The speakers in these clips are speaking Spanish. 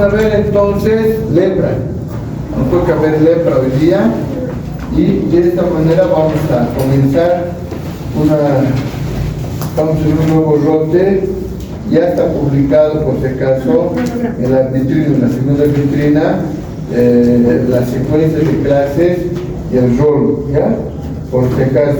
a ver entonces lepra. Nos toca ver lepra hoy día y de esta manera vamos a comenzar estamos en un nuevo lote. Ya está publicado, por si acaso, en la vitrina, en la segunda vitrina, la secuencia de clases y el rol, ¿ya? Por si acaso.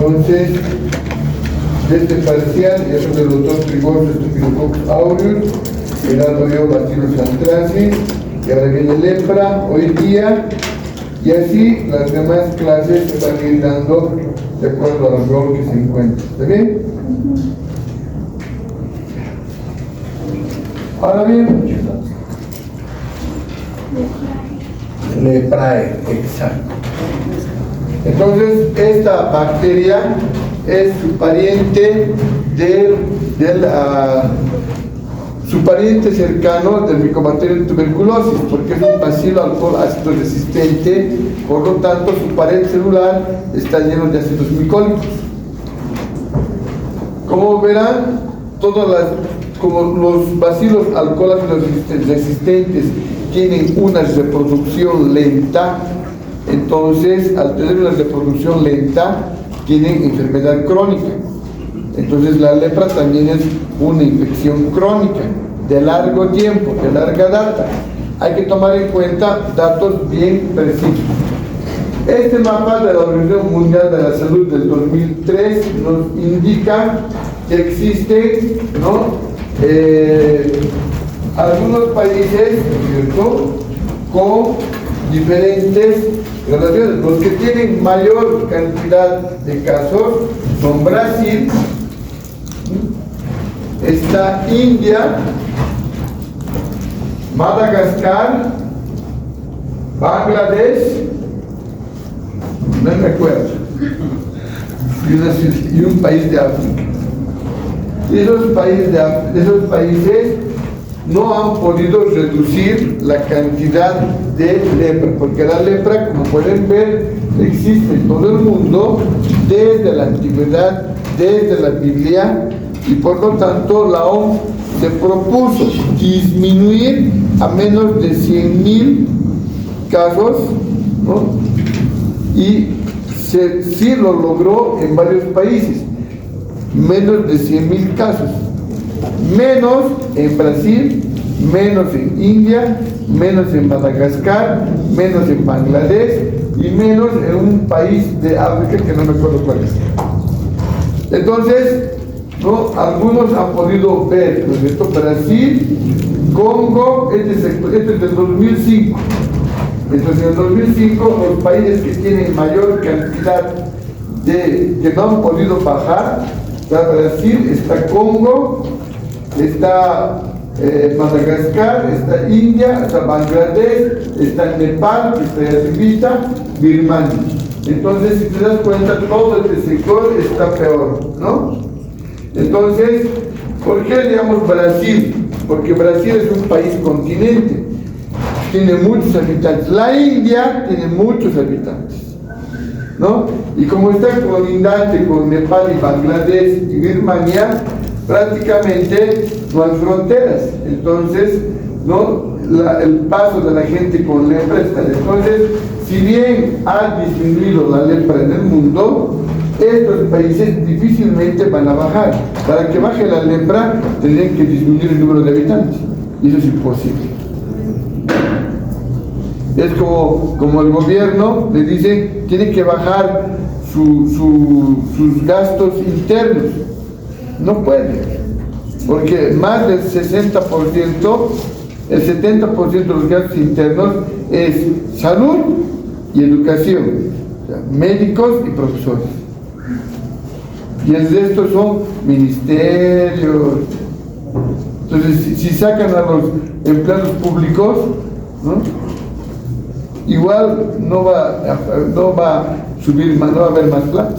Entonces, de este parcial, ya son de los dos trigos, Staphylococcus aureus, el yo Bacillus anthracis, y ahora viene lepra, hoy día, y así las demás clases se van a ir dando de acuerdo al rol que se encuentra. ¿Está bien? Ahora bien, leprae, exacto. Entonces, esta bacteria es su pariente su pariente cercano del Mycobacterium tuberculosis, porque es un bacilo alcohol ácido resistente, por lo tanto su pared celular está lleno de ácidos micólicos. Como verán, como los bacilos alcohol ácido resistentes tienen una reproducción lenta, entonces al tener una reproducción lenta tienen enfermedad crónica. Entonces la lepra también es una infección crónica de largo tiempo, de larga data. Hay que tomar en cuenta datos bien precisos. Este mapa de la Organización Mundial de la Salud del 2003 nos indica que existen, algunos países, ¿cierto?, con diferentes gradaciones. Los que tienen mayor cantidad de casos son Brasil, está India, Madagascar, Bangladesh, no me acuerdo, y un país de África. Y esos países no han podido reducir la cantidad de lepra, porque la lepra, como pueden ver, existe en todo el mundo desde la antigüedad, desde la Biblia, y por lo tanto la OMS se propuso disminuir a menos de 100.000 casos, ¿no? Y sí lo logró en varios países, menos de 100.000 casos, menos en Brasil, menos en India, menos en Madagascar, menos en Bangladesh y menos en un país de África que no me acuerdo cuál es. Entonces, algunos han podido ver, ¿no es cierto? Brasil, Congo, este es del 2005. Entonces, en el 2005, los países que tienen mayor cantidad que no han podido bajar, está Brasil, está Congo, está Madagascar, está India, está Bangladesh, está Nepal, que está arribita, Birmania. Entonces, si te das cuenta, todo este sector está peor, ¿no? Entonces, ¿por qué digamos Brasil? Porque Brasil es un país continente, tiene muchos habitantes. La India tiene muchos habitantes, ¿no? Y como está colindante con Nepal y Bangladesh y Birmania, prácticamente no hay fronteras. Entonces, el paso de la gente con lepra está. Entonces, si bien ha disminuido la lepra en el mundo, estos países difícilmente van a bajar. Para que baje la lepra, tendrían que disminuir el número de habitantes. Y eso es imposible. Es como el gobierno le dice, tiene que bajar sus gastos internos. No puede, porque más del 60%, el 70% de los gastos internos es salud y educación, o sea, médicos y profesores. Y el resto son ministerios. Entonces, si sacan a los empleados públicos, ¿no?, igual no va a subir más, no va a haber más plata.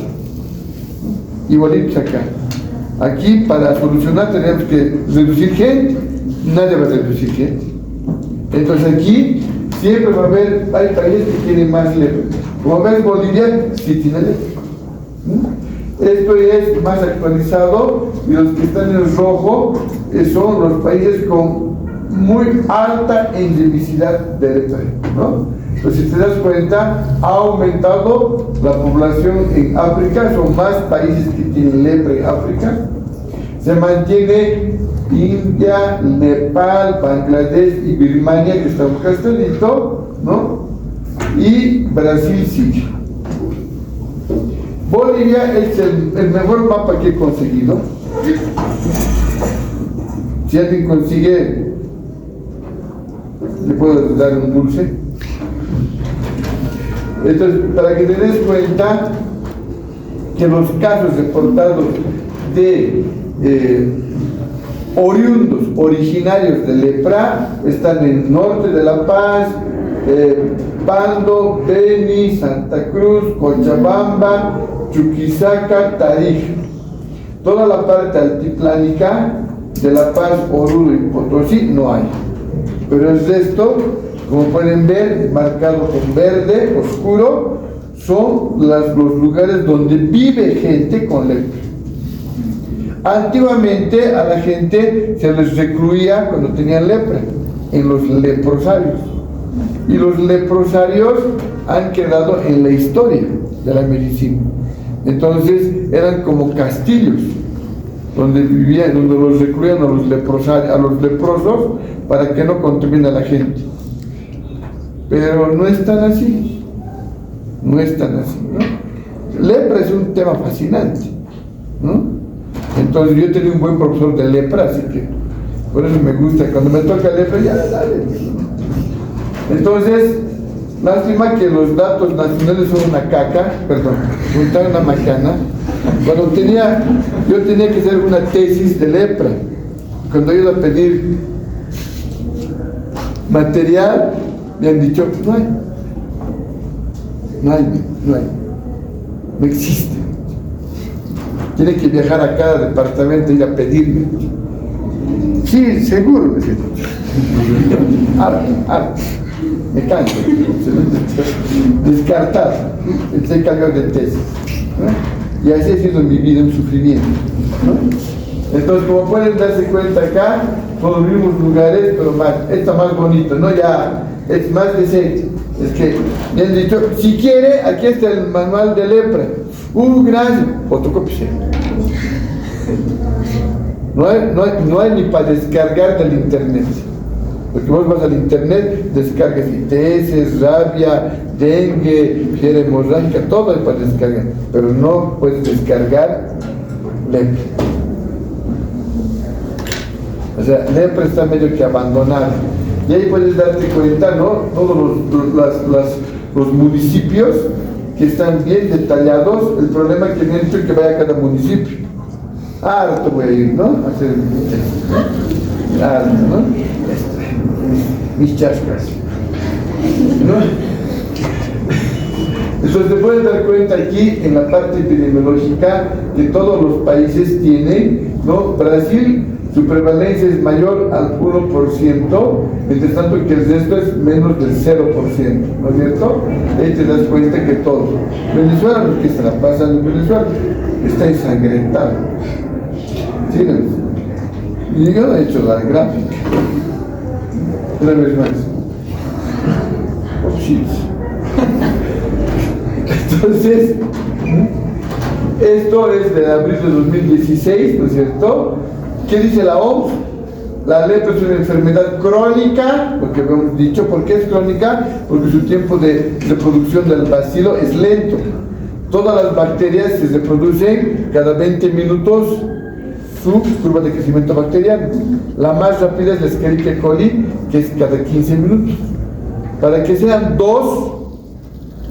Igualitos acá. Aquí para solucionar tenemos que reducir gente, nadie va a reducir gente. Entonces aquí siempre va a haber, hay países que tienen más lepra. Como ves, Bolivia sí tiene lepra. Esto es más actualizado y los que están en rojo son los países con muy alta endemicidad de lepra, ¿no? Entonces, si te das cuenta, ha aumentado la población en África, son más países que tienen lepra en África. Se mantiene India, Nepal, Bangladesh y Birmania, que está un castelito, ¿no? Y Brasil sigue. Bolivia es el mejor mapa que he conseguido. Si alguien consigue, le puedo dar un dulce. Entonces, para que te des cuenta que los casos reportados de oriundos, originarios de lepra, están en el norte de La Paz, Pando, Beni, Santa Cruz, Cochabamba, Chuquisaca, Tarija. Toda la parte altiplánica de La Paz, Oruro y Potosí no hay. Pero el resto, como pueden ver, marcado con verde oscuro, son los lugares donde vive gente con lepra. Antiguamente a la gente se les recluía cuando tenían lepra, en los leprosarios. Y los leprosarios han quedado en la historia de la medicina. Entonces eran como castillos donde vivían, donde los recluían a los leprosos para que no contamine a la gente. Pero no es tan así. No es tan así, ¿no? Lepra es un tema fascinante, ¿no? Entonces yo tenía un buen profesor de lepra, así que por eso me gusta. Cuando me toca lepra, ya dale. Entonces, lástima que los datos nacionales son una caca, perdón, una macana. Cuando yo tenía que hacer una tesis de lepra. Cuando he ido a pedir material, me han dicho, no existe. Tiene que viajar a cada departamento y ir a pedirme. Sí, seguro, me dice. Me canso. Descartado. Se cambió de tesis, ¿no? Y así ha sido mi vida, un sufrimiento, ¿no? Entonces, como pueden darse cuenta acá, son los mismos lugares, pero está más bonito, ¿no? Ya es más decente. Es que me han dicho, si quiere, aquí está el manual de lepra. Gracias. Fotocopia. No hay ni para descargar del internet. Porque vos vas al internet, descargas ITS, rabia, dengue, fiebre hemorrágica, todo hay para descargar. Pero no puedes descargar lepra. O sea, lepra está medio que abandonada. Y ahí puedes darte cuenta, ¿no? Todos los municipios que están bien detallados. El problema es que me han dicho que vaya a cada municipio. Harto voy a ir, ¿no? A hacer harto, ¿no? Mis chascas, ¿no? Entonces te puedes dar cuenta aquí en la parte epidemiológica que todos los países tienen, ¿no? Brasil, su prevalencia es mayor al 1%, mientras tanto que el resto es menos del 0%, ¿no es cierto? Ahí te das cuenta que todo. Venezuela, ¿qué se la pasa en Venezuela? Está ensangrentado. ¿Sí? Y yo no he hecho la gráfica. Una vez más. Oh, shit. Entonces, esto es de abril de 2016, ¿no es cierto? ¿Qué dice la OMS? La lepra es una enfermedad crónica, porque hemos dicho, ¿por qué es crónica? Porque su tiempo de reproducción del bacilo es lento. Todas las bacterias se reproducen cada 20 minutos su curva de crecimiento bacteriano. La más rápida es la Escherichia coli, que es cada 15 minutos. Para que sean dos,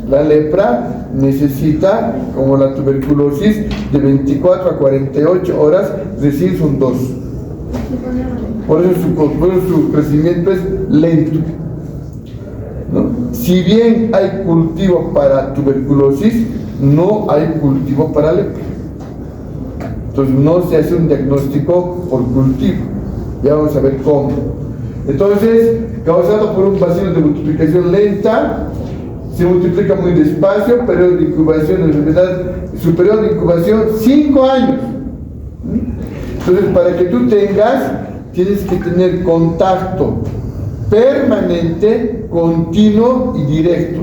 la lepra necesita, como la tuberculosis, de 24 a 48 horas, recién son dos. Por eso su crecimiento es lento, ¿no? si bien hay cultivo para tuberculosis, no hay cultivo para lepra. Entonces no se hace un diagnóstico por cultivo. Ya vamos a ver cómo. Entonces, causado por un bacilo de multiplicación lenta, se multiplica muy despacio, periodo de incubación de enfermedad, su periodo de incubación 5 años. Entonces, para que tú tengas, tienes que tener contacto permanente, continuo y directo.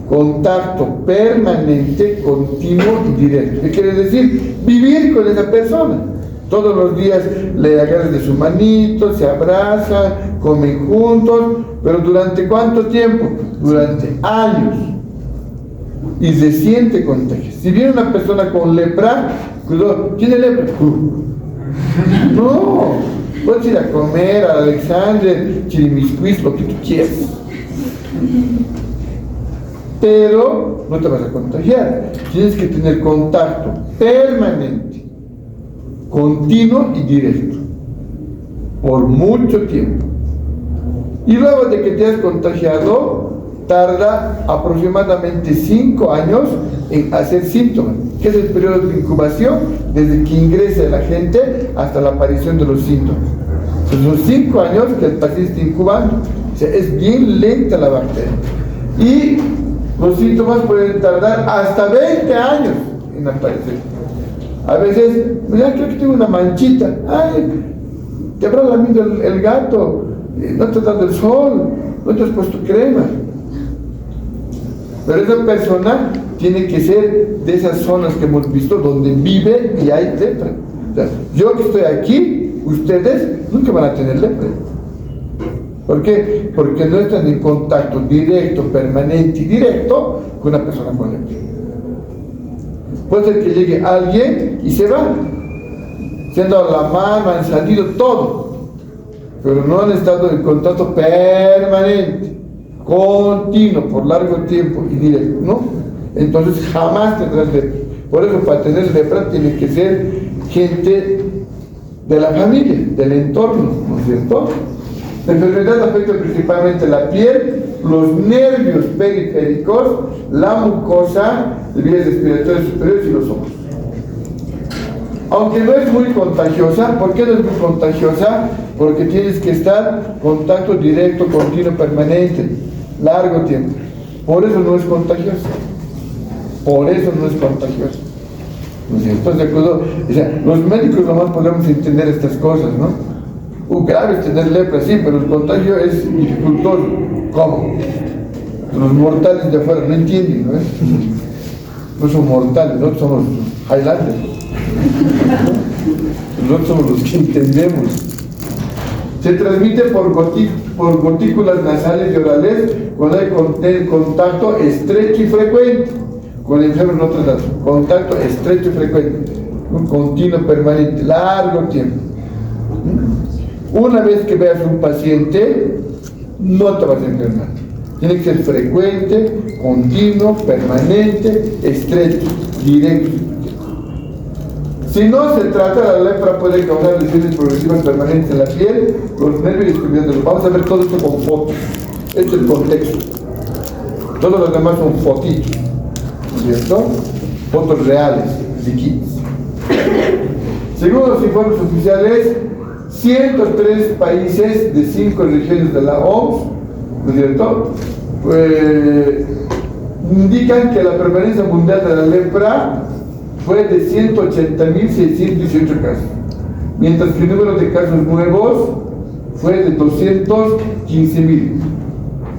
Contacto permanente, continuo y directo. ¿Qué quiere decir? Vivir con esa persona. Todos los días le agarras de su manito, se abrazan, comen juntos, pero ¿durante cuánto tiempo? Durante años. Y se siente contagio. Si viene una persona con lepra, cuidado, ¿tiene lepra? No, puedes ir a comer a Alexander, Chirimiscuis, lo que tú quieras. Pero no te vas a contagiar. Tienes que tener contacto permanente, continuo y directo, por mucho tiempo. Y luego de que te has contagiado, tarda aproximadamente 5 años en hacer síntomas, que es el periodo de incubación desde que ingresa la gente hasta la aparición de los síntomas. Entonces, son 5 años que el paciente está incubando. O sea, es bien lenta la bacteria. Y los síntomas pueden tardar hasta 20 años en aparecer. A veces, mira, creo que tengo una manchita. Ay, te habrá lamido el gato, no te has dado el sol, no te has puesto crema. Pero esa persona tiene que ser de esas zonas que hemos visto donde vive y hay lepra. O sea, yo que estoy aquí, ustedes nunca van a tener lepra. ¿Por qué? Porque no están en contacto directo, permanente y directo con una persona con lepra. Puede ser que llegue alguien y se va. Se han dado la mano, han salido todo, pero no han estado en contacto permanente, continuo, por largo tiempo y directo, ¿no? Entonces jamás tendrás lepra. Por eso, para tener lepra tiene que ser gente de la familia, del entorno, ¿no es cierto? La enfermedad afecta principalmente la piel, los nervios periféricos, la mucosa, las vías respiratorias superiores y los ojos. Aunque no es muy contagiosa, ¿por qué no es muy contagiosa? Porque tienes que estar en contacto directo, continuo, permanente, largo tiempo. Por eso no es contagiosa. Por eso no es contagiosa. ¿No es cierto? ¿De acuerdo? O sea, los médicos nomás podemos entender estas cosas, ¿no? Grave es tener lepra, sí, pero el contagio es dificultoso. ¿Cómo? Los mortales de afuera no entienden, ¿no? No son mortales, nosotros somos Highlanders. Nosotros somos los que entendemos. Se transmite por gotículas nasales y orales cuando hay contacto estrecho y frecuente con el enfermo en otros lados. Contacto estrecho y frecuente, un continuo, permanente, largo tiempo. Una vez que veas un paciente, no te vas a enfermar. Tiene que ser frecuente, continuo, permanente, estrecho, directo. Si no se trata, la lepra puede causar lesiones progresivas permanentes en la piel, los nervios y extremidades. Vamos a ver todo esto con fotos. Este es el contexto. Todos los demás son fotitos, ¿no es cierto? Fotos reales, líquidas. Según los informes oficiales, 103 países de 5 regiones de la OMS, ¿no es cierto?, indican que la prevalencia mundial de la lepra fue de 180.618 casos, mientras que el número de casos nuevos fue de 215.000.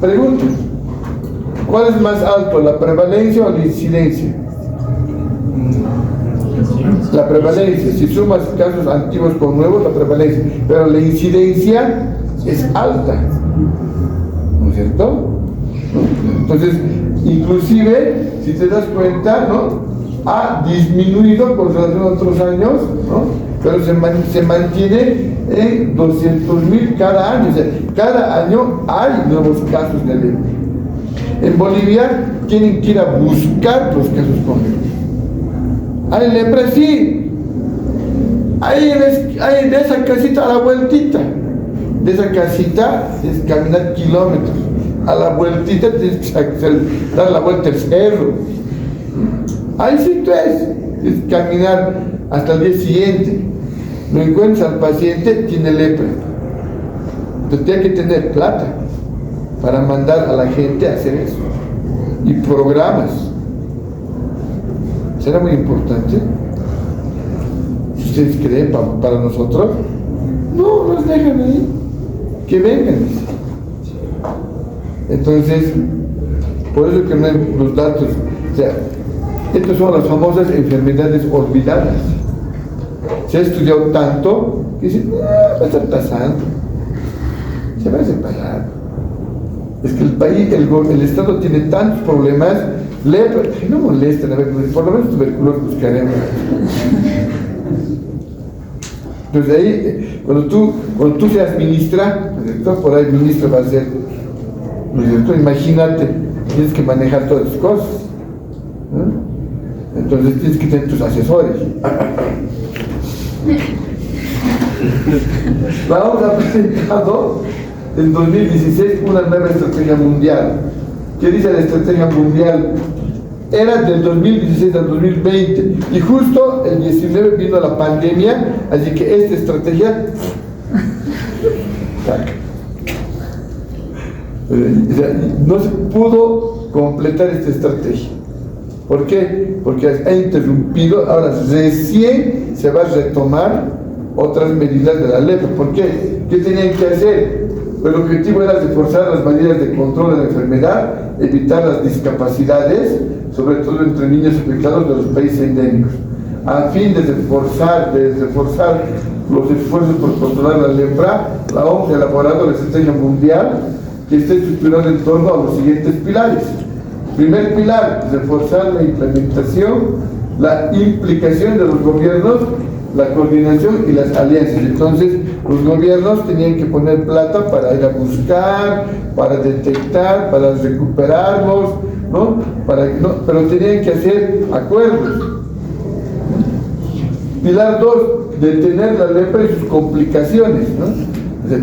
Pregunta, ¿cuál es más alto, la prevalencia o la incidencia? La prevalencia, si sumas casos antiguos con nuevos, la prevalencia, pero la incidencia es alta, ¿no es cierto? ¿No? Entonces, inclusive, si te das cuenta, ¿no?, ha disminuido con relación a otros años, ¿no?, pero se mantiene en 200.000 cada año. O sea, cada año hay nuevos casos de lepra. En Bolivia tienen que ir a buscar los casos con lepra. ¿Hay lepra? Sí. Hay de esa casita a la vueltita. De esa casita es caminar kilómetros. a la vueltita tienes que dar la vuelta al cerro. Ahí sí tú es caminar hasta el día siguiente. No encuentras al paciente, tiene lepra. Entonces tiene que tener plata para mandar a la gente a hacer eso. Y programas. ¿Será muy importante? Si ustedes creen para nosotros, no nos dejan ahí. Que vengan. Entonces, por eso que no hay los datos. O sea, estas son las famosas enfermedades olvidadas. Se ha estudiado tanto que dicen, va a estar pasando. Se va a separar. Es que el país, el Estado tiene tantos problemas, lepra, no molestan, a ver, por lo menos tuberculosis buscaremos. Entonces ahí, cuando tú seas ministra, por ahí ministra va a ser, ¿no es cierto? Imagínate, tienes que manejar todas las cosas, ¿no? Entonces tienes que tener tus asesores. Vamos a presentar en 2016 una nueva estrategia mundial. ¿Qué dice la estrategia mundial? Era del 2016 al 2020 y justo el 19 vino la pandemia, así que esta estrategia no se pudo completar esta estrategia. ¿Por qué? Porque ha interrumpido, ahora recién se va a retomar otras medidas de la lepra. ¿Por qué? ¿Qué tenían que hacer? Pues el objetivo era reforzar las medidas de control de la enfermedad, evitar las discapacidades, sobre todo entre niños afectados de los países endémicos, a fin de reforzar los esfuerzos por controlar la lepra. La OMS ha elaborado la estrategia mundial que está estructurada en torno a los siguientes pilares. Primer pilar, reforzar la implementación, la implicación de los gobiernos, la coordinación y las alianzas. Entonces, los gobiernos tenían que poner plata para ir a buscar, para detectar, para recuperarlos, ¿no? Pero tenían que hacer acuerdos. Pilar 2, detener la lepra y sus complicaciones, ¿no? O sea,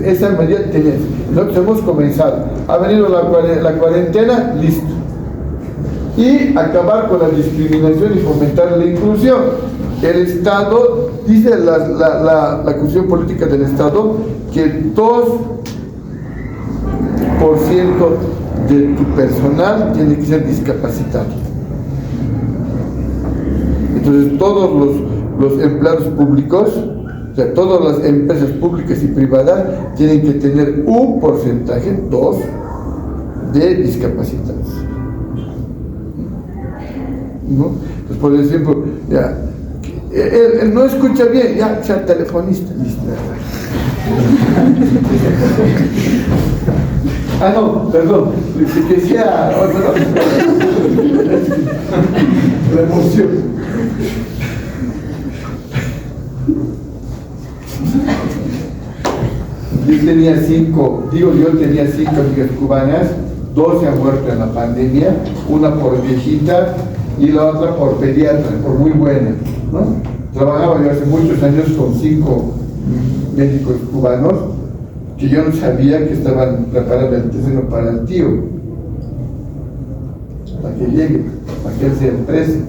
esa medida tiene. Nosotros hemos comenzado. Ha venido la cuarentena, listo. Y acabar con la discriminación y fomentar la inclusión. El Estado, dice la Constitución Política del Estado, que 2% de tu personal tiene que ser discapacitado. Entonces todos los empleados públicos, o sea, todas las empresas públicas y privadas tienen que tener un porcentaje, 2, de discapacitados. ¿No? Entonces, por ejemplo, ya, él no escucha bien, ya, sea telefonista, listo. No, perdón, que sea la emoción. Yo tenía 5 amigas cubanas, 2 se han muerto en la pandemia, una por viejita y la otra por pediatra, por muy buena, ¿no? Trabajaba yo hace muchos años con 5 médicos cubanos que yo no sabía que estaban preparando el terreno para el tío, para que llegue, para que él se emprese.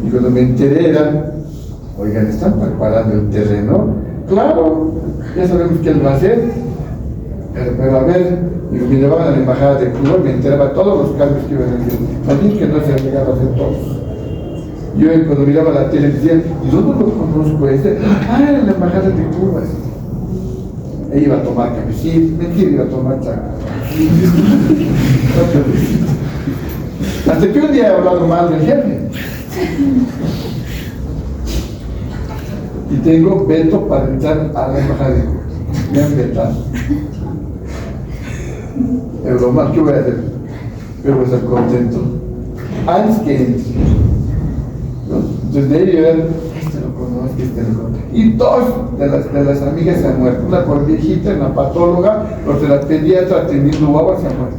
Y cuando me enteré era, oigan, ¿están preparando el terreno? Claro, ya sabemos qué él va a hacer, pero a ver, me llevaban a la embajada de Cuba, me enteraba todos los cambios que iban a hacer, también que no se han llegado a hacer todos. Yo cuando miraba la tele decía, ¿y dónde lo conozco este? En la embajada de Cuba. Ella iba a tomar cafecito, mentira, iba a tomar chaco. Hasta que un día he hablado mal del jefe. Y tengo veto para entrar a la embajada de Cuba. Me han vetado. Es lo mal que voy a hacer. Pero voy a estar contento. Antes que entre. ¿No? Entonces de ahí yo lo conozco, lo conozco. Y 2 de las amigas se han muerto. Una por viejita, una patóloga, otra la pediatra atendiendo guaguas se han muerto.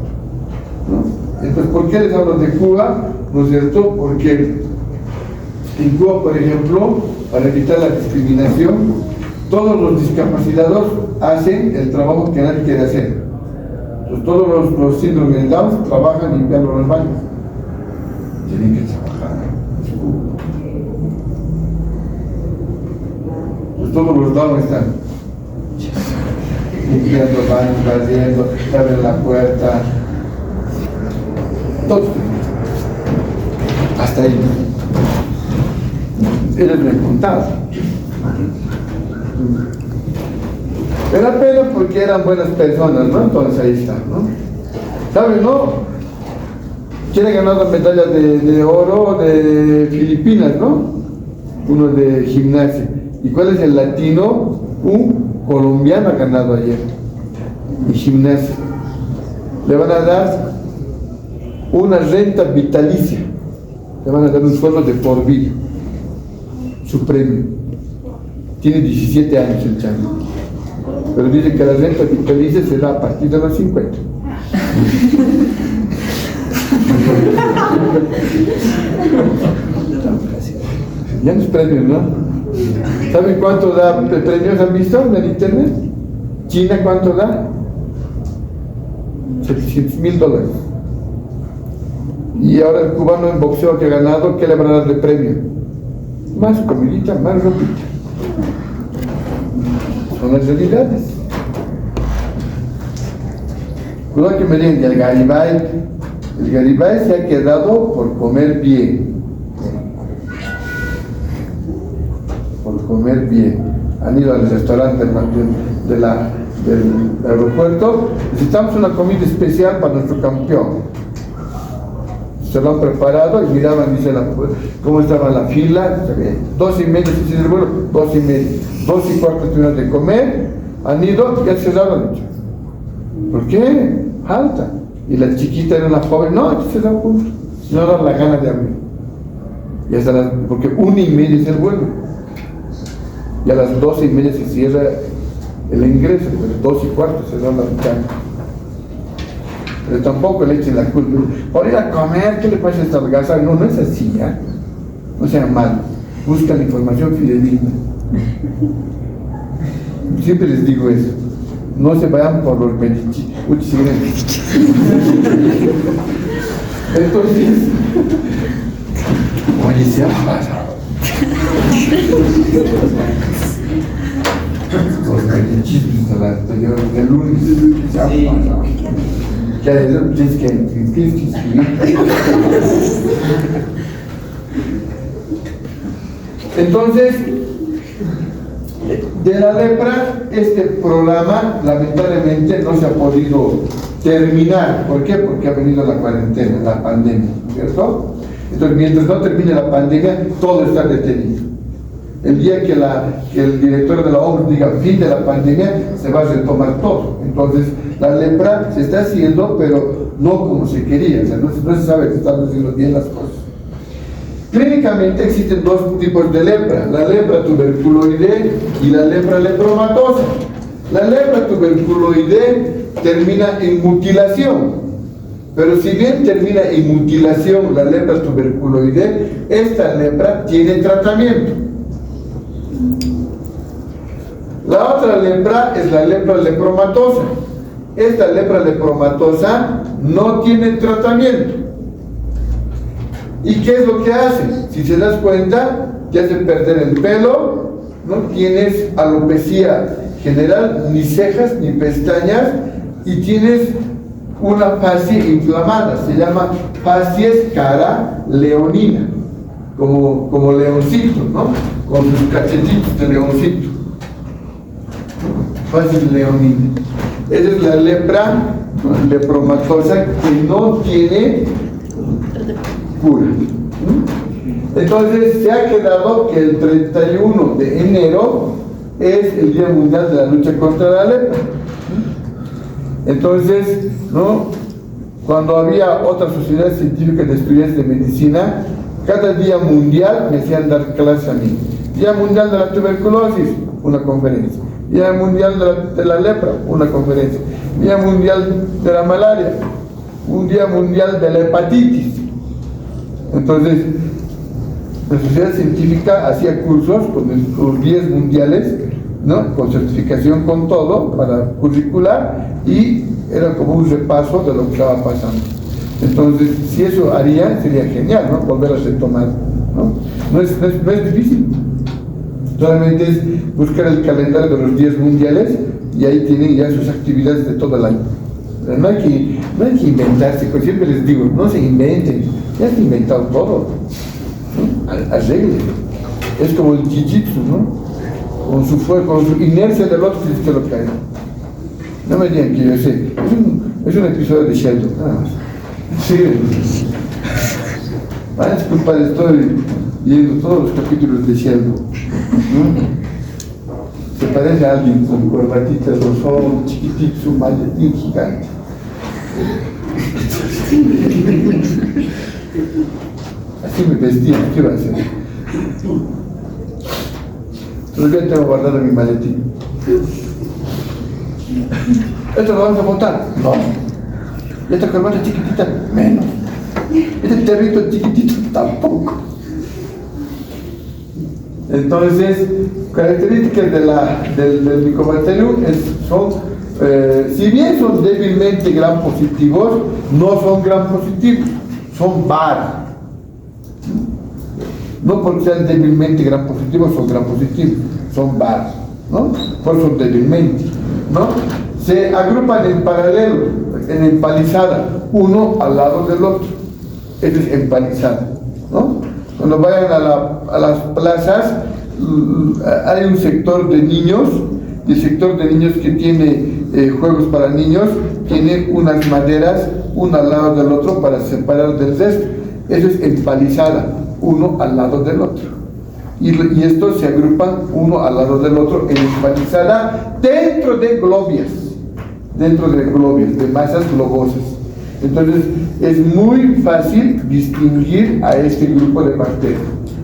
¿No? Entonces, ¿por qué les hablo de Cuba? ¿No es cierto? Porque en Cuba, por ejemplo, para evitar la discriminación, todos los discapacitados hacen el trabajo que nadie quiere hacer. Pues todos los síndromes de Down trabajan limpiando los baños. Tienen que trabajar. Pues todos los Down están limpiando baños, barriendo, abren la puerta. Todos. Hasta ahí. Ellos me contaban. Era pena porque eran buenas personas, ¿no? Entonces ahí está, ¿no? ¿Saben, no? ¿Quién ha ganado medallas de oro de Filipinas, no? Uno de gimnasia. ¿Y cuál es el latino? Un colombiano ha ganado ayer en gimnasia. Le van a dar una renta vitalicia. Le van a dar un sueldo de por vida. Su premio. Tiene 17 años el chavo. Pero dice que la renta vitalicia se da a partir de los 50. Ya los premios, ¿no? ¿Saben cuánto da premios? ¿Han visto en el internet? ¿China cuánto da? $700,000. Y ahora el cubano en boxeo que ha ganado, ¿qué le van a dar de premio? Más comidita, más ropita. Son las realidades. Cuidado que me digan, el Garibay se ha quedado por comer bien. Por comer bien. Han ido al restaurante del aeropuerto. Necesitamos una comida especial para nuestro campeón. Se lo han preparado y miraban, dice cómo estaba la fila. 2:30, si es bueno, 2:30. 2:15 tuvieron de comer, han ido y han cerrado la noche. ¿Por qué? Falta. Y la chiquita era una joven, no, se da punto. No da la gana de abrir. Y hasta porque 1:30 es el vuelo. Y a las 12:30 se cierra el ingreso, pero 2:15 se da la ventana. Pero tampoco le echen la culpa. Por ir a comer, ¿qué le pasa a esta holgaza? No, no es así, ¿ya? No sean malos. Buscan información fidedigna. Siempre les digo eso. No se vayan por los medici. Entonces, oye, se ha pasado. Los medichismos de la anterior, del lunes, se ha pasado. Ya de eso tienes que escribir. Entonces, de la lepra, este programa lamentablemente no se ha podido terminar. ¿Por qué? Porque ha venido la cuarentena, la pandemia, ¿cierto? Entonces, mientras no termine la pandemia, todo está detenido. El día que el director de la OMS diga fin de la pandemia, se va a retomar todo. Entonces, la lepra se está haciendo, pero no como se quería. O sea, no se sabe que están haciendo bien las cosas. Clínicamente existen dos tipos de lepra, la lepra tuberculoide y la lepra lepromatosa. La lepra tuberculoide termina en mutilación, pero si bien termina en mutilación la lepra tuberculoide, esta lepra tiene tratamiento. La otra lepra es la lepra lepromatosa. Esta lepra lepromatosa no tiene tratamiento. ¿Y qué es lo que hace? Si se das cuenta, te hace perder el pelo, no tienes alopecia general, ni cejas ni pestañas, y tienes una fascie inflamada, se llama fascie cara leonina, como leoncito, ¿no? Con sus cachetitos de leoncito. Fascie leonina. Esa es la lepra lepromatosa que no tiene cura. Entonces se ha quedado que el 31 de enero es el Día Mundial de la Lucha contra la Lepra. Entonces, ¿no? Cuando había otras sociedades científicas de estudiantes de medicina, cada día mundial me hacían dar clases a mí. Día Mundial de la Tuberculosis, una conferencia. Día Mundial de la Lepra, una conferencia. Día Mundial de la Malaria, un Día Mundial de la Hepatitis. Entonces, la sociedad científica hacía cursos con los días mundiales, ¿no? Con certificación, con todo, para curricular, y era como un repaso de lo que estaba pasando. Entonces, si eso harían, sería genial, ¿no? Volver a retomar, ¿no? No es difícil. Solamente es buscar el calendario de los días mundiales y ahí tienen ya sus actividades de todo el año. No hay que inventarse, como siempre les digo, no se inventen, ya has inventado todo, ¿no? Arreglen. Es como el jiu-jitsu, ¿no? Con su inercia del otro tienes que lo caer. No me digan que yo sé, es un episodio de Sheldon, nada más. Sí. Disculpad, estoy viendo todos los capítulos de Sheldon, ¿no? Se parece a alguien con corbatita rosón, chiquitito, su maletín gigante. Así me vestía, ¿qué iba a hacer? Todavía tengo guardado mi maletín. ¿Esto lo vamos a botar? No. ¿Y esta corbata chiquitita? Menos. Este territo chiquitito tampoco. Entonces, características del Mycobacterium son, si bien son débilmente gram positivos, no son gram positivos, son VAR. No porque sean débilmente gram positivos son gram positivos, son VAR, ¿no? Por eso débilmente, ¿no? Se agrupan en paralelo, en empalizada, uno al lado del otro. Eso es empalizada, ¿no? Cuando vayan a las plazas, hay un sector de niños, y el sector de niños que tiene juegos para niños, tiene unas maderas, uno al lado del otro para separar del resto. Eso es empalizada, uno al lado del otro. Y estos se agrupan uno al lado del otro en empalizada dentro de globias, de masas globosas. Entonces es muy fácil distinguir a este grupo de bacterias,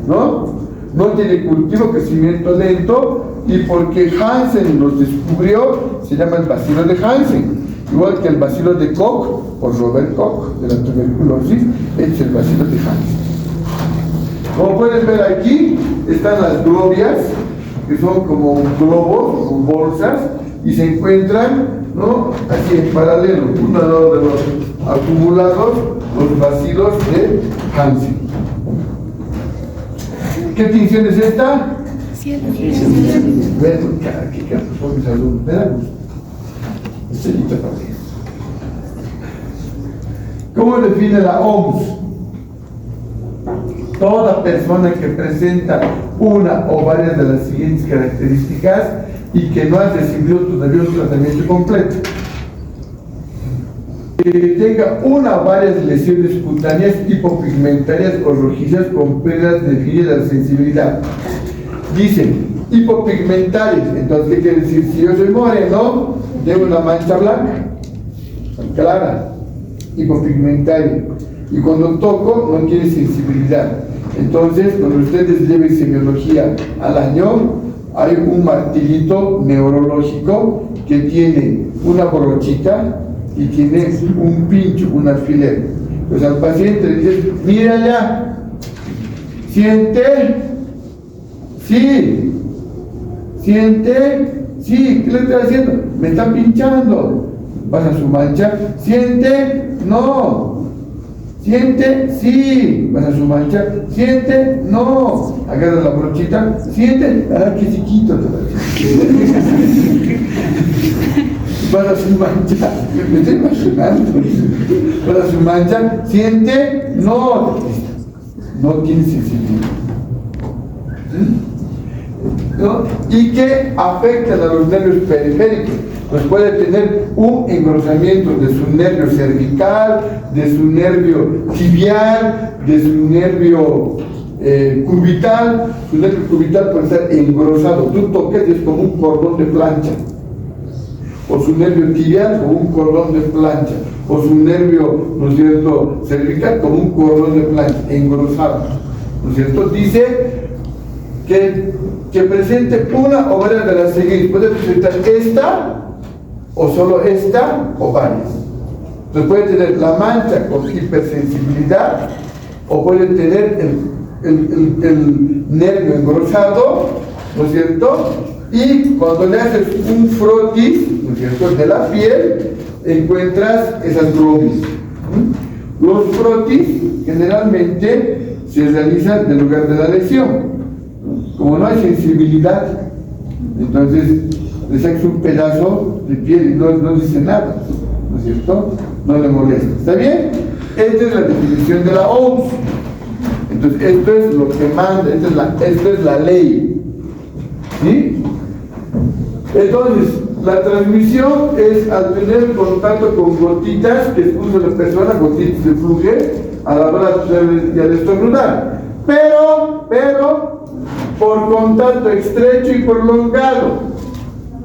¿no? No tiene cultivo, crecimiento lento, y porque Hansen los descubrió, se llama el bacilo de Hansen, igual que el bacilo de Koch, por Robert Koch, de la tuberculosis. Este es el bacilo de Hansen. Como pueden ver aquí, están las globias, que son como globos, como bolsas, y se encuentran, ¿no?, así en paralelo, uno al lado de los acumulados, los bacilos de Hansen. ¿Qué tinción es esta? Bueno, qué casos son mis alumnos, me da gusto. Estrellita para mí. ¿Cómo define la OMS? Toda persona que presenta una o varias de las siguientes características y que no ha recibido todavía un tratamiento completo. Que tenga una o varias lesiones cutáneas hipopigmentarias o rojizas con pérdidas definidas de sensibilidad. Dicen hipopigmentarias, entonces ¿qué quiere decir? Si yo soy moreno, tengo una mancha blanca, clara, hipopigmentaria, y cuando toco no tiene sensibilidad. Entonces, cuando ustedes lleven semiología al año, hay un martillito neurológico que tiene una brochita y tiene un pincho, un alfiler. Pues al paciente le dice, mira allá, siente, sí, siente, sí, ¿qué le estoy haciendo? Me está pinchando. Vas a su mancha, siente, no. Siente, sí, vas a su mancha, siente, no, agarra la brochita, siente, qué chiquito te va. Vas a su mancha, me estoy imaginando, vas a su mancha, siente, no tiene sensibilidad, ¿no? Y que afectan a los nervios periféricos. Pues puede tener un engrosamiento de su nervio cervical, de su nervio tibial, de su nervio cubital. Su nervio cubital puede estar engrosado. Tú tocas y es como un cordón de plancha. O su nervio tibial como un cordón de plancha. O su nervio, ¿no es cierto?, cervical como un cordón de plancha, engrosado. ¿No es cierto? Dice que presente una o varias de las siguientes. Puede presentar esta, o solo esta, o varias. Entonces puede tener la mancha con hipersensibilidad, o puede tener el nervio engrosado, ¿no es cierto? Y cuando le haces un frotis, ¿no es cierto?, de la piel, encuentras esas globis. Los frotis generalmente se realizan en lugar de la lesión. Como no hay sensibilidad, entonces le sacas un pedazo de piel y no dice nada, ¿no es cierto? No le molesta. ¿Está bien? Esta es la definición de la OMS. Entonces, esto es lo que manda, esto es la ley. ¿Sí? Entonces, la transmisión es al tener contacto con gotitas que expuso la persona, gotitas de fluye a la hora de estornudar. Pero, por contacto estrecho y prolongado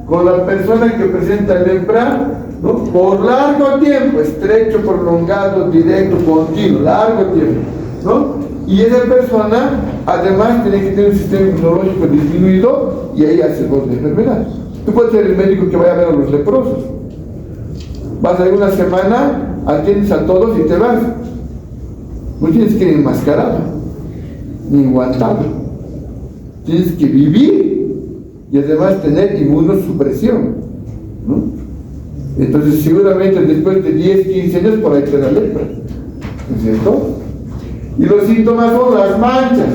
con la persona que presenta lepra, ¿no? Por largo tiempo, estrecho, prolongado, directo, continuo, largo tiempo, ¿no? Y esa persona, además, tiene que tener un sistema inmunológico disminuido y ahí hace voz de enfermedad. Tú puedes ser el médico que vaya a ver a los leprosos. Vas a ir una semana, atiendes a todos y te vas. No tienes que ir enmascarado, ni guantado. Tienes que vivir y además tener inmunosupresión, ¿no? Entonces, seguramente después de 10, 15 años, por ahí te da lepra, ¿no es cierto? Y los síntomas son las manchas.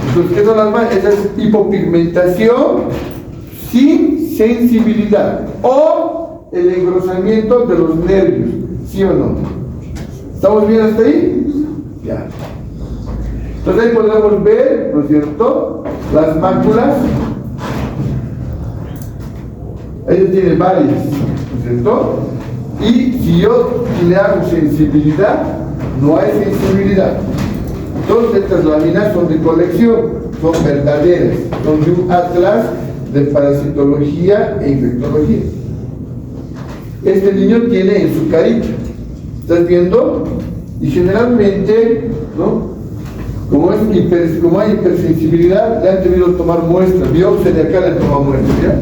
Entonces, ¿qué son las manchas? Esa es hipopigmentación sin sensibilidad o el engrosamiento de los nervios, ¿sí o no? ¿Estamos bien hasta ahí? Ya. Entonces ahí podemos ver, ¿no es cierto?, las máculas. Ella tiene varias, ¿no es cierto? Y si yo le hago sensibilidad, no hay sensibilidad. Todas estas láminas son de colección, son verdaderas, son de un atlas de parasitología e infectología. Este niño tiene en su carita, ¿estás viendo? Y generalmente, ¿no?, como hay hipersensibilidad, le han debido tomar muestras, biopsia de acá le toman muestras, ¿ya?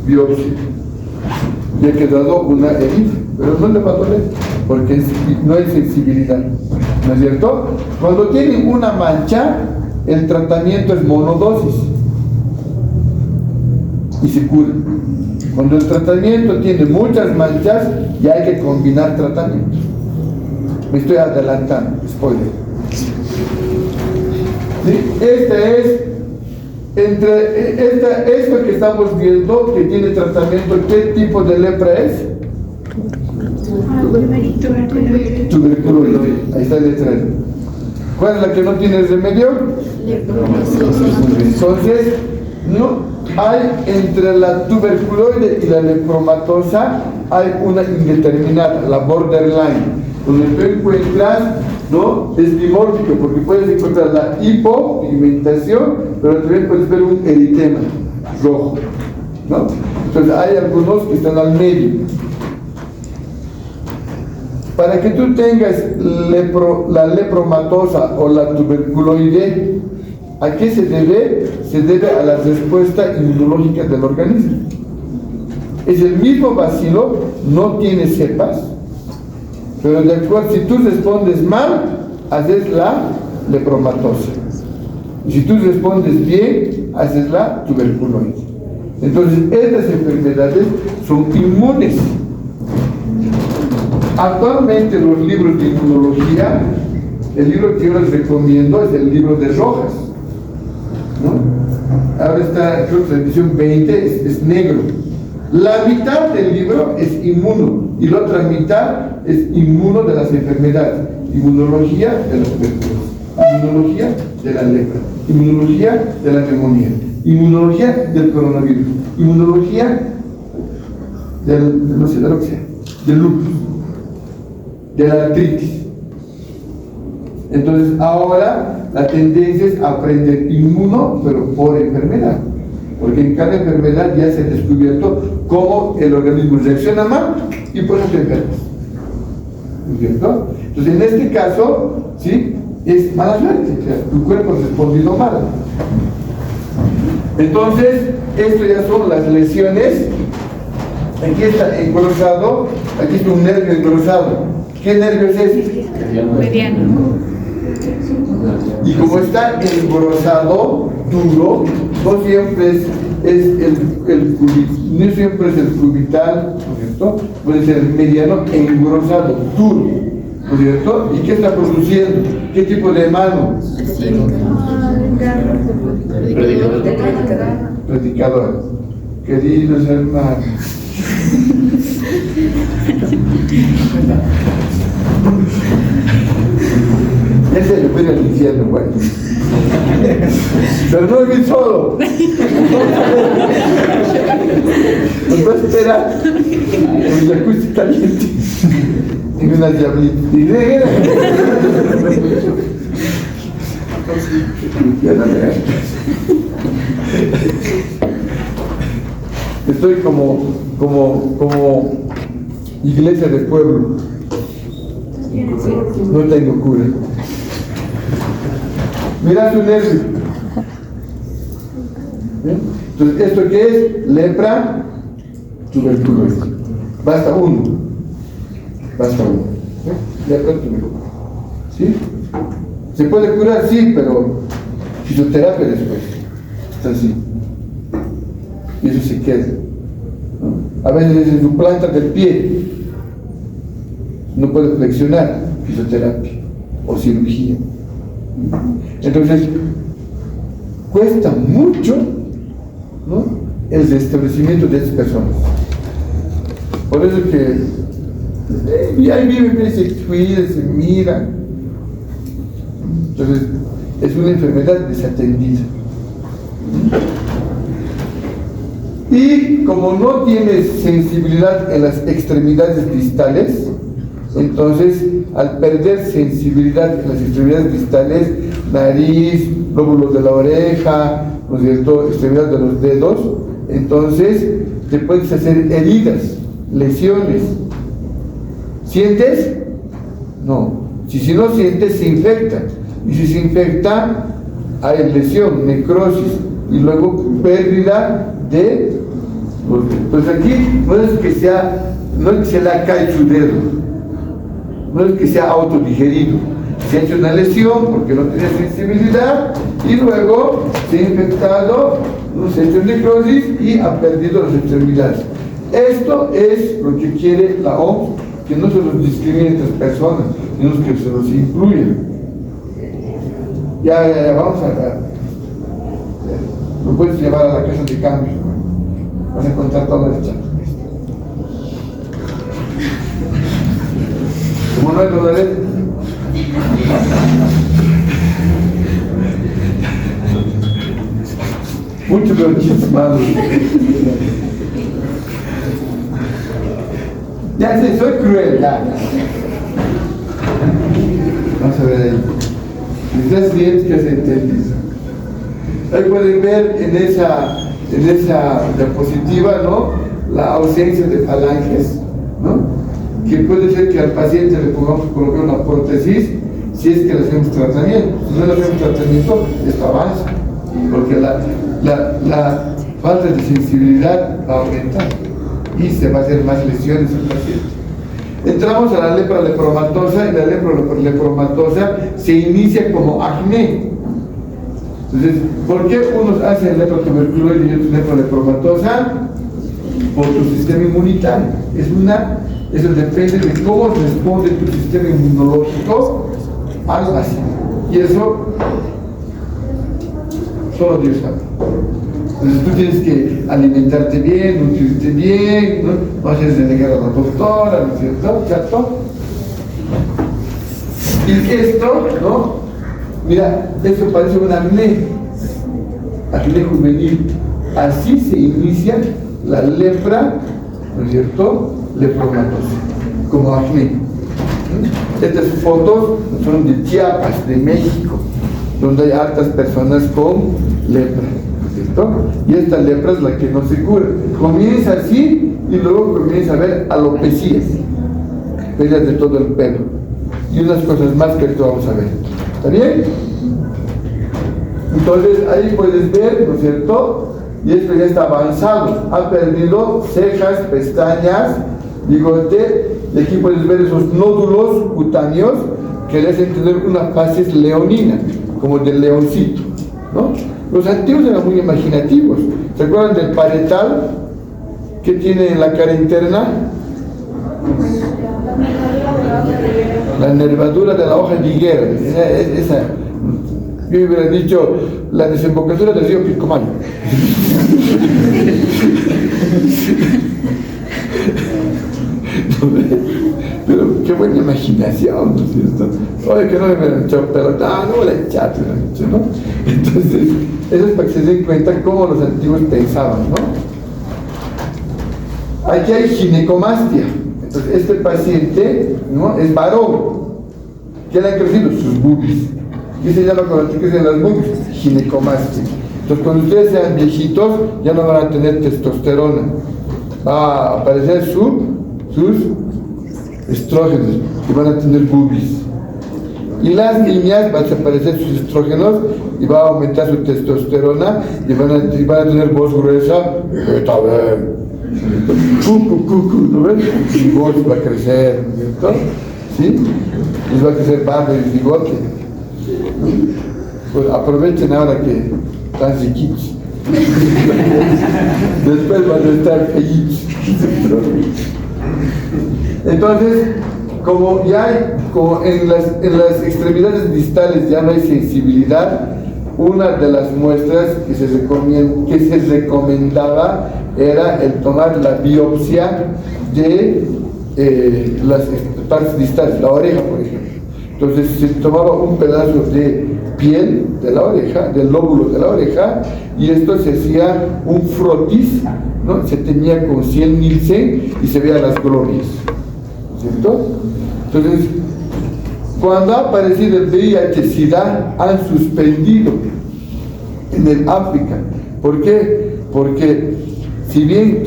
Biopsia. Le ha quedado una herida, pero no le va a doler, porque no hay sensibilidad, ¿no es cierto? Cuando tienen una mancha, el tratamiento es monodosis y se cura. Cuando el tratamiento tiene muchas manchas, ya hay que combinar tratamientos. Me estoy adelantando, spoiler. ¿Sí? Esto que estamos viendo, que tiene tratamiento, ¿qué tipo de lepra es? Tuberculosis. Ahí está el letrero. ¿Cuál es la que no tiene remedio? Entonces, no hay entre la tuberculoide y la lepromatosa, hay una indeterminada, la borderline, donde tú encuentras, ¿no?, es dimórfico, porque puedes encontrar la hipopigmentación, pero también puedes ver un eritema rojo, ¿no? Entonces hay algunos que están al medio. Para que tú tengas la lepromatosa o la tuberculoide, ¿a qué se debe? Se debe a la respuesta inmunológica del organismo. Es el mismo bacilo, no tiene cepas, pero de acuerdo, si tú respondes mal, haces la lepromatosa. Y si tú respondes bien, haces la tuberculoide. Entonces, estas enfermedades son inmunes. Actualmente los libros de inmunología, el libro que yo les recomiendo es el libro de Rojas, ¿no? Ahora está, creo que la edición 20 es negro. La mitad del libro es inmuno y la otra mitad es inmuno de las enfermedades. Inmunología de la tuberculosis, inmunología de la lepra, inmunología de la neumonía, inmunología del coronavirus, inmunología del, no sé, de lo que sea, del lupus, de la artritis. Entonces ahora la tendencia es aprender inmuno, pero por enfermedad, porque en cada enfermedad ya se ha descubierto cómo el organismo reacciona mal y por eso te enfermas, ¿cierto? Entonces en este caso, ¿sí?, es mala suerte, o sea, tu cuerpo ha respondido mal. Entonces esto ya son las lesiones. Aquí está engrosado, aquí está un nervio engrosado. ¿Qué nervio es ese? Mediano. Y como está engrosado, duro, no siempre es el cubital, no siempre es el cubital, cierto? Puede ser mediano e engrosado, duro, ¿no es cierto? ¿Y qué está produciendo? ¿Qué tipo de mano? Predicador. Queridos hermanos. Ese le puede al infierno, güey. Pero no es bien solo. Nos va a esperar en el jacuzzi caliente. Y unas diablitas. Ya no me hagas. Estoy como iglesia de pueblo. No tengo cura. Mira su nervio. Entonces, ¿esto qué es? Lepra, tuberculosis. Basta uno. Lepra, tuberculosis. ¿Sí? ¿Se puede curar? Sí, pero fisioterapia después. Está así. Y eso se queda, ¿no? A veces en su planta del pie no puede flexionar, fisioterapia o cirugía. Entonces cuesta mucho, ¿no?, el restablecimiento de estas personas. Por eso es que y ahí vive, se cuida, se mira. Entonces es una enfermedad desatendida. Y como no tiene sensibilidad en las extremidades distales, entonces al perder sensibilidad en las extremidades distales, nariz, lóbulos de la oreja, ¿no es cierto?, extremidad de los dedos, entonces te puedes hacer heridas, lesiones. ¿Sientes? No. Si no sientes, se infecta. Y si se infecta, hay lesión, necrosis, y luego pérdida de... Pues aquí no es que se le cae su dedo, no es que sea autodigerido, se ha hecho una lesión porque no tiene sensibilidad y luego se ha infectado, se ha hecho necrosis y ha perdido las extremidades. Esto es lo que quiere la OMS, que no se los discrimine a estas personas, sino que se los incluya. Ya, vamos a... Lo puedes llevar a la casa de cambio, vas a encontrar toda la charla. ¿Cómo no es dólares? Mucho pero chistes malos. Ya sé, soy cruel, ya. Vamos a ver ahí. Quizás bien que se entiende. Ahí pueden ver en esa diapositiva, ¿no?, la ausencia de falanges, ¿no?, que puede ser que al paciente le pongamos colocar una prótesis si es que le hacemos tratamiento. Si no le hacemos tratamiento, esto avanza, porque la falta de sensibilidad va a aumentar y se va a hacer más lesiones al paciente. Entramos a la lepra lepromatosa, y la lepra lepromatosa se inicia como acné. Entonces, ¿por qué unos hacen lepra tuberculosis y otros lepra lepromatosa? Por tu sistema inmunitario. Eso depende de cómo responde tu sistema inmunológico algo así. Y eso solo Dios sabe. Entonces tú tienes que alimentarte bien, nutrirte bien, no haces renegar a la doctora, ¿no es cierto? ¿Cierto? Y esto, ¿no? Mira, esto parece un acné juvenil. Así se inicia la lepra, ¿no es cierto?, lepromatosa, como acné. Estas fotos son de Chiapas, de México, donde hay hartas personas con lepra, ¿no es cierto? Y esta lepra es la que no se cura. Comienza así y luego comienza a ver alopecias, pérdidas de todo el pelo y unas cosas más que ahorita vamos a ver. ¿Está bien? Entonces ahí puedes ver, ¿no es cierto? Y esto ya está avanzado. Ha perdido cejas, pestañas, bigote, y aquí puedes ver esos nódulos cutáneos que le hacen tener una facies leonina, como del leoncito, ¿no? Los antiguos eran muy imaginativos. ¿Se acuerdan del parietal que tiene en la cara interna? La nervadura de la hoja de higuera. Esa. Yo hubiera dicho la desembocadura del río Pilcomayo. Pero qué buena imaginación, ¿no es cierto? Oye, que no le hubieran echado pelota, no le echaste, ¿no? Entonces, eso es para que se den cuenta cómo los antiguos pensaban, ¿no? Aquí hay ginecomastia. Entonces, este paciente, ¿no?, es varón. ¿Qué le han crecido? Sus boobies. ¿Qué se llama cuando te crecen las boobies? Ginecomastia. Entonces, cuando ustedes sean viejitos, ya no van a tener testosterona. Va a aparecer sus estrógenos y van a tener boobies. Y las niñas van a desaparecer sus estrógenos y va a aumentar su testosterona y van a tener voz gruesa. Está bien. Cucu, ¿no ves? Su voz va a crecer, ¿no es cierto? ¿Sí? Les va a crecer barba y bigote. Pues aprovechen ahora que están chiquitos. Después van a estar feitos. Entonces, como en las extremidades distales ya no hay sensibilidad, una de las muestras que se recomendaba era el tomar la biopsia de las partes distales, la oreja, por ejemplo. Entonces se tomaba un pedazo de piel de la oreja, del lóbulo de la oreja, y esto se hacía un frotis, ¿no? Se tenía con 100 Nielsen y se veían las glorias, ¿cierto? Entonces, cuando ha aparecido el VIH-Sida, han suspendido en el África. ¿Por qué? Porque si bien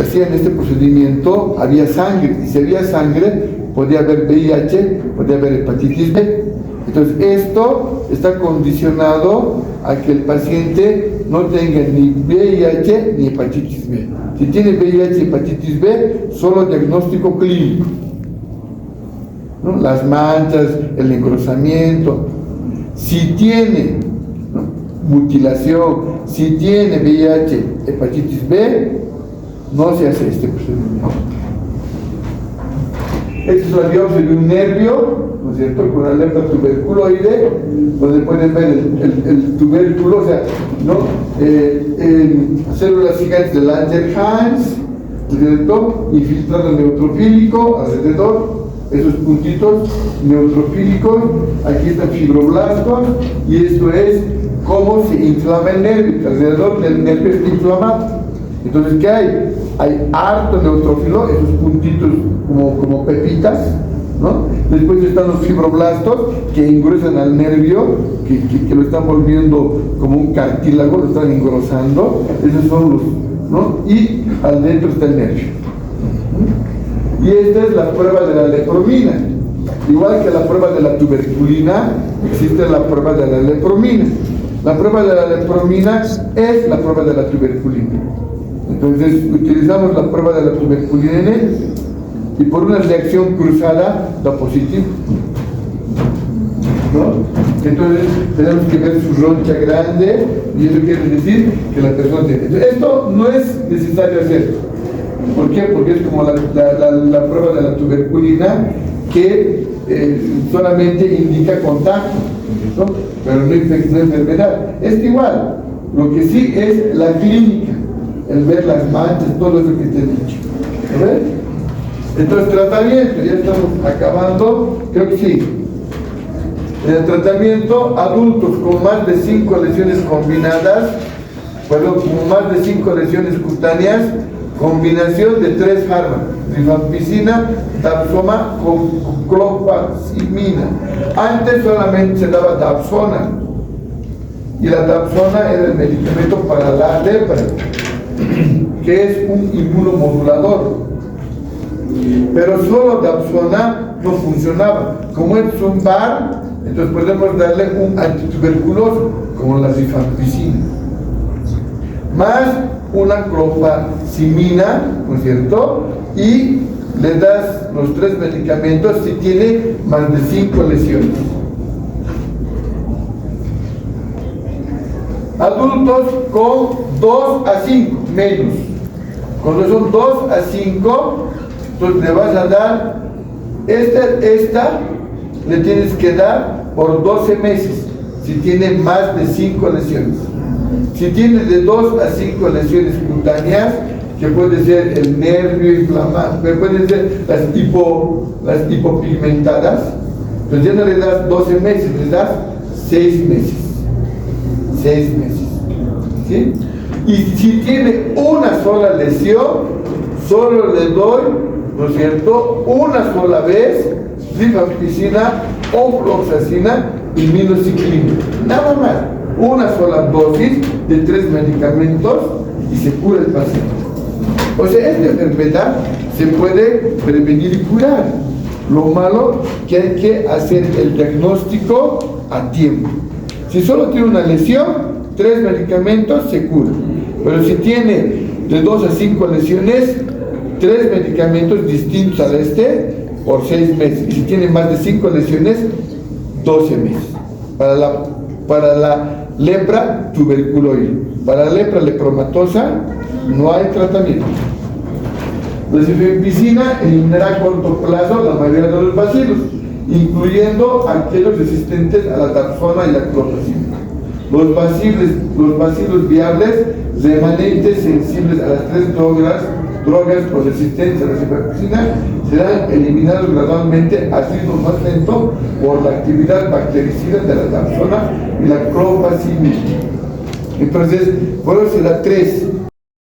hacían este procedimiento, había sangre, y si había sangre, podía haber VIH, podía haber hepatitis B. Entonces, esto está condicionado a que el paciente no tenga ni VIH ni hepatitis B. Si tiene VIH y hepatitis B, solo diagnóstico clínico, ¿no? Las manchas, el engrosamiento. Si tiene, ¿no?, mutilación, si tiene VIH, hepatitis B, no se hace este procedimiento. Esta es la biopsia de un nervio, ¿no es cierto?, con una lepra tuberculoide, donde pueden ver el tubérculo, o sea, ¿no?, células gigantes de Langerhans, ¿no es cierto?, infiltrado neutrofílico alrededor, esos puntitos neutrofílicos, aquí están fibroblastos, y esto es cómo se inflama el nervio, alrededor del nervio está inflamado. Entonces, ¿qué hay? Hay harto neutrófilo, esos puntitos como pepitas, ¿no? Después están los fibroblastos que ingresan al nervio, que lo están volviendo como un cartílago, lo están engrosando, esos son los, ¿no? Y al dentro está el nervio. Y esta es la prueba de la lepromina. Igual que la prueba de la tuberculina, existe la prueba de la lepromina. La prueba de la lepromina es la prueba de la tuberculina. Entonces, utilizamos la prueba de la tuberculina en él, y por una reacción cruzada da positivo, ¿no? Entonces, tenemos que ver su roncha grande, y eso quiere decir que la persona tiene. Entonces, esto no es necesario hacer. ¿Por qué? Porque es como la prueba de la tuberculina, que solamente indica contacto, ¿no?, pero no enfermedad. Es igual. Lo que sí es la clínica, el ver las manchas, todo eso que te he dicho. ¿Ves? Entonces, tratamiento, ya estamos acabando, creo que sí. En el tratamiento, adultos con más de 5 lesiones combinadas, con más de 5 lesiones cutáneas, combinación de 3 fármacos: rifampicina, dapsona con clofazimina. Antes solamente se daba dapsona, y la dapsona era el medicamento para la lepra, que es un inmunomodulador. Pero solo dapsona no funcionaba. Como es un VAR, entonces podemos darle un antituberculoso, como la rifampicina, más una clofazimina, ¿no es cierto?, y le das los 3 medicamentos si tiene más de 5 lesiones. Adultos con 2 a 5, menos. Cuando son 2 a 5, entonces le vas a dar, esta le tienes que dar por 12 meses, si tiene más de 5 lesiones. Si tiene de 2 a 5 lesiones cutáneas, que puede ser el nervio inflamado, pueden ser las hipopigmentadas, pues ya no le das 12 meses, le das 6 meses. 6 meses. ¿Sí? Y si tiene una sola lesión, solo le doy, ¿no es cierto?, una sola vez rifampicina o fluoxacina y minoxidilina. Nada más. Una sola dosis de 3 medicamentos y se cura el paciente. O sea, esta enfermedad se puede prevenir y curar. Lo malo que hay que hacer el diagnóstico a tiempo. Si solo tiene una lesión, 3 medicamentos se cura. Pero si tiene de 2 a 5 lesiones, 3 medicamentos distintos al por 6 meses. Y si tiene más de 5 lesiones, 12 meses. Para la lepra tuberculoide. Para la lepra lepromatosa no hay tratamiento. La rifampicina eliminará a corto plazo la mayoría de los bacilos, incluyendo aquellos resistentes a la taxona y la clorpromazina. Los bacilos viables, remanentes sensibles a las 3 drogas resistentes a la rifampicina, serán eliminados gradualmente a ritmo más lento por la actividad bactericida de la taxona y la clorpromazina. Entonces, por eso se da 3